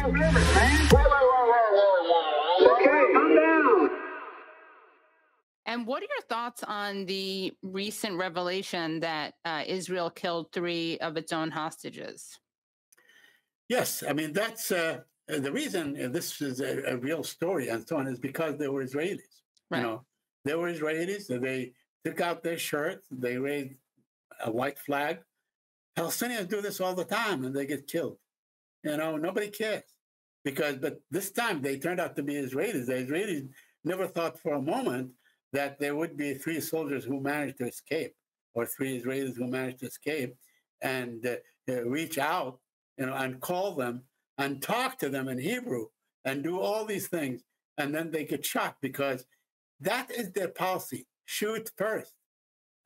limits, man. Okay, calm down. And what are your thoughts on the recent revelation that Israel killed 3 of its own hostages? Yes, I mean, that's the reason this is a real story and so on is because they were Israelis. Right. You know, they were Israelis. They took out their shirts. They raised a white flag. Palestinians do this all the time, and they get killed. You know, nobody cares but this time they turned out to be Israelis. The Israelis never thought for a moment that there would be 3 soldiers who managed to escape, or 3 Israelis who managed to escape, and reach out, you know, and call them and talk to them in Hebrew and do all these things, and then they get shot because that is their policy: shoot first,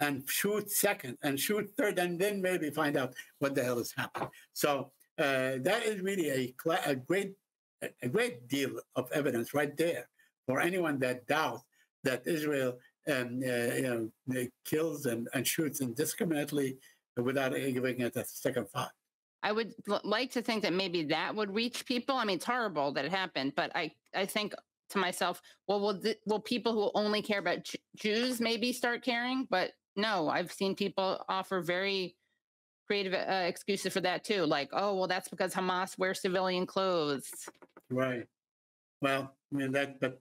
and shoot second, and shoot third, and then maybe find out what the hell is happening. So that is really a great deal of evidence right there for anyone that doubts that Israel kills and shoots indiscriminately without giving it a second thought. I would like to think that maybe that would reach people. I mean, it's horrible that it happened, but I think to myself, well, will people who only care about Jews maybe start caring? But no, I've seen people offer very creative excuses for that too. Like, oh, well, that's because Hamas wears civilian clothes. Right. Well, I mean but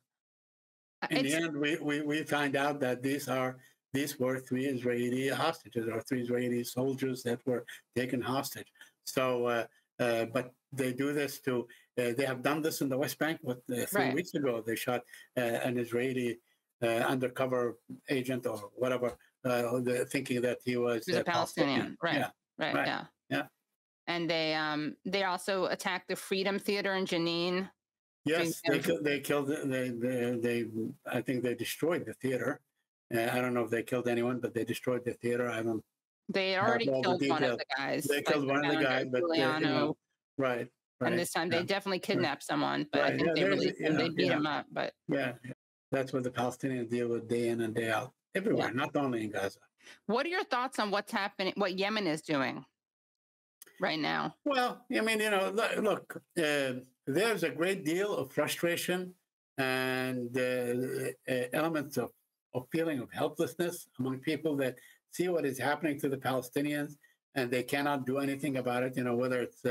in the end, we find out that these were 3 Israeli hostages, or 3 Israeli soldiers that were taken hostage. So, but they do this to. They have done this in the West Bank. 3 weeks ago, they shot an Israeli undercover agent or whatever, thinking that he was a Palestinian. Right. Yeah. Right. Yeah. And they also attacked the Freedom Theater in Jenin. Yes, they killed. I think they destroyed the theater. I don't know if they killed anyone, but they destroyed the theater. I don't. They already killed one of the guys. They killed one of the guys, but right. And this time they definitely kidnapped someone, but I think they released him. They beat him up, but that's what the Palestinians deal with day in and day out, everywhere, not only in Gaza. What are your thoughts on what's happening? What Yemen is doing right now? Well, I mean, you know, look, there's a great deal of frustration and elements of feeling of helplessness among people that see what is happening to the Palestinians, and they cannot do anything about it. You know, whether it's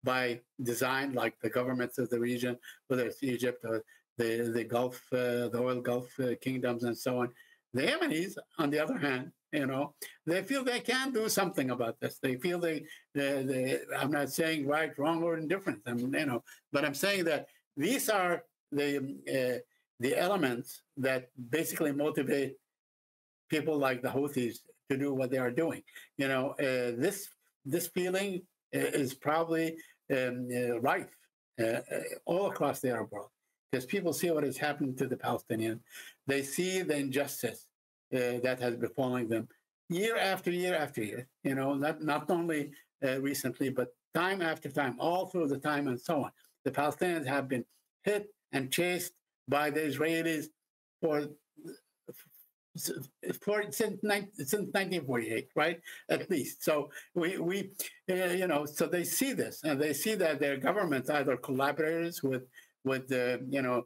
by design, like the governments of the region, whether it's Egypt or the Gulf, the oil Gulf kingdoms, and so on. The Yemenis, on the other hand, you know, they feel they can do something about this. They feel I'm not saying right, wrong, or indifferent. You know, but I'm saying that these are the elements that basically motivate people like the Houthis to do what they are doing. You know, this feeling is probably rife all across the Arab world, because people see what is happening to the Palestinians. They see the injustice that has befallen them year after year after year. You know, not only recently, but time after time, all through the time and so on. The Palestinians have been hit and chased by the Israelis since 1948, right? At least. So we you know, so they see this, and they see that their governments either collaborators with you know,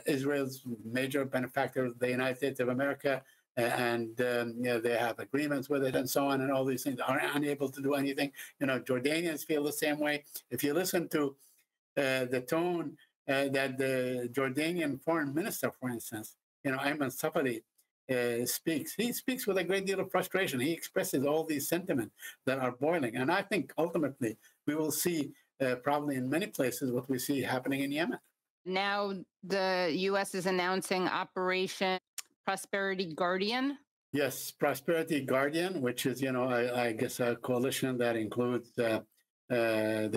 Israel's major benefactor, the United States of America, and you know, they have agreements with it and so on, and all these things are unable to do anything. You know, Jordanians feel the same way. If you listen to the tone that the Jordanian foreign minister, for instance, you know, Ayman Safadi, speaks. He speaks with a great deal of frustration. He expresses all these sentiments that are boiling. And I think ultimately we will see probably in many places what we see happening in Yemen. Now the U.S. is announcing Operation Prosperity Guardian. Yes, Prosperity Guardian, which is, you know, I guess a coalition that includes the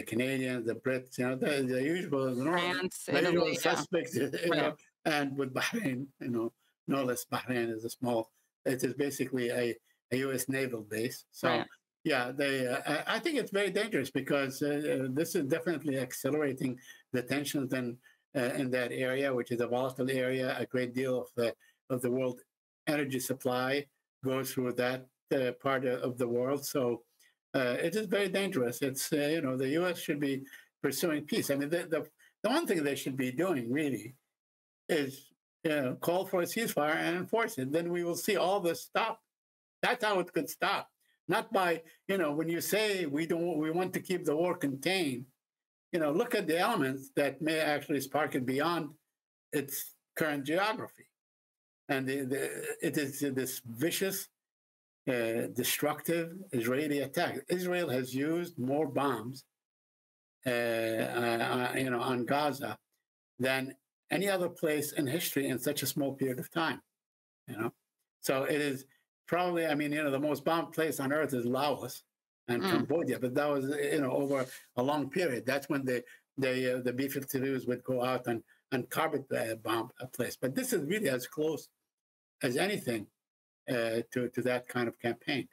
Canadians, the Brits, you know, the usual, France, the Italy, usual suspects, you know, and with Bahrain, you know. No less, Bahrain is it is basically a U.S. naval base. So, yeah, I think it's very dangerous because this is definitely accelerating the tensions in that area, which is a volatile area. A great deal of the world energy supply goes through that part of the world. So it is very dangerous. It's, you know, the U.S. should be pursuing peace. I mean, the one thing they should be doing really is call for a ceasefire and enforce it. Then we will see all this stop. That's how it could stop. Not by, when you say we want to keep the war contained, look at the elements that may actually spark it beyond its current geography. And it is this vicious, destructive Israeli attack. Israel has used more bombs, on Gaza than any other place in history in such a small period of time. So it is probably, the most bombed place on earth is Laos and Cambodia, but that was, over a long period. That's when the B-52s would go out and carpet bomb a place. But this is really as close as anything to that kind of campaign.